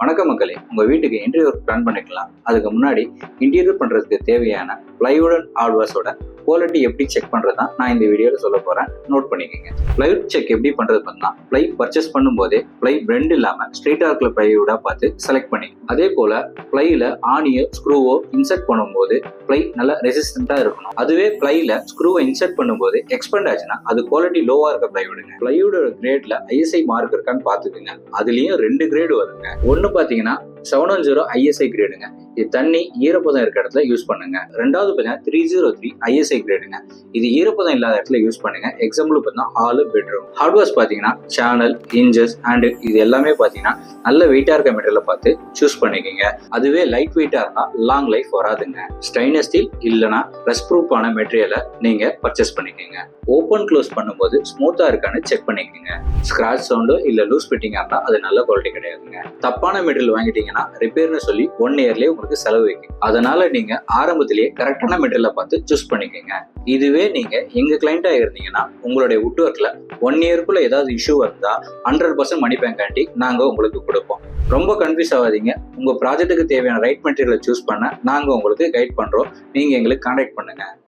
வணக்கம் மக்களே, உங்க வீட்டுக்கு இன்டீரியர் பிளான் பண்ணிக்கலாம். அதுக்கு முன்னாடி இன்டீரியர் பண்றதுக்கு தேவையான பிளைவுட் அண்ட் ஹார்ட்வேர்ஸோட குவாலிட்டி எப்படி செக் பண்றது தான் நான் இந்த வீடியோல சொல்ல போறேன். நோட் பண்ணிக்கோங்க. பிளைவுட் செக் எப்படி பண்றது பார்த்தா, பிளை பர்ச்சேஸ் பண்ணும்போதே பிளை பெண்ட் இல்லாம ஸ்ட்ரெயிட்டா இருக்கிற பிளைவுடா பார்த்து செலக்ட் பண்ணி, அதே போல பிளைல ஆணியோ ஸ்க்ரூவோ இன்சர்ட் பண்ணும்போது பிளை நல்லா ரெசிஸ்டண்டா இருக்கணும். அதுவே பிளைல ஸ்க்ரூவை இன்சர்ட் பண்ணும்போது எக்ஸ்பெண்ட் ஆச்சுன்னா அது குவாலிட்டி லோவா இருக்க பிளைவுடுங்க. பிளைவுடோட கிரேட்ல ஐஎஸ்ஐ மார்க் இருக்கான்னு பாத்துக்கோங்க. அதுலயும் 2 கிரேடு வருங்க. ஒன்னு பாத்தீங்கன்னா 710 ISI கிரேடுங்க. இது தண்ணி ஈரப்பதம் இருக்க இடத்துல யூஸ் பண்ணுங்க. ரெண்டாவது பார்த்தீங்கன்னா 303 ISI கிரேடுங்க. இது ஈரப்பதம் இல்லாத இடத்துல யூஸ் பண்ணுங்க. எக்ஸாம்பிள் பார்த்தீங்கன்னா ஹால், பெட்ரூம். ஹார்ட்வேர்ஸ் பார்த்தீங்கன்னா சேனல், ஹிஞ்சஸ், ஹேண்டில் இது எல்லாமே பார்த்தீங்கன்னா நல்ல வெயிட்டா இருக்க மெட்டீரியலை பார்த்து சூஸ் பண்ணிக்கோங்க. அதுவே லைட் வெயிட்டா இருந்தா லாங் லைஃப் வராதுங்க. ஸ்டெயின்லெஸ் ஸ்டீல் இல்லைன்னா ரஸ்ட் ப்ரூஃபான மெட்டீரியலை நீங்க பர்ச்சேஸ் பண்ணிக்கோங்க. ஓப்பன் க்ளோஸ் பண்ணும்போது ஸ்மூத்தா இருக்கான்னு செக் பண்ணிக்கோங்க. ஸ்கிராச் சவுண்டோ இல்ல லூஸ் ஃபிட்டிங்கா இருந்தா அது நல்ல குவாலிட்டி கிடையாதுங்க. தப்பான மெட்டீரியல் வாங்கிட்டீங்கன்னா ரிப்பேர்னு சொல்லி 1 இயர்லயே உங்களுக்கு செலவு வைக்கும். அதனால நீங்க ஆரம்பத்திலேயே கரெக்டான மெட்டீரியலை பார்த்து சூஸ் பண்ணிக்கோங்க. இதுவே நீங்க எங்க கிளைண்டா இருந்தீங்கன்னா உங்களுடைய வுட் ஒர்க்ல 1 இயர்க்குள்ள ஏதாவது இஷ்யூ வந்தா 100% மணி பேங்க் கேரண்டி நாங்க உங்களுக்கு கொடுப்போம். ரொம்ப கன்ஃபியூஸ் ஆகாதீங்க. உங்க ப்ராஜெக்ட்டுக்கு தேவையான ரைட் மெட்டீரியலை சூஸ் பண்ண நாங்க உங்களுக்கு கைட் பண்றோம். நீங்க எங்களுக்கு கான்டாக்ட் பண்ணுங்க.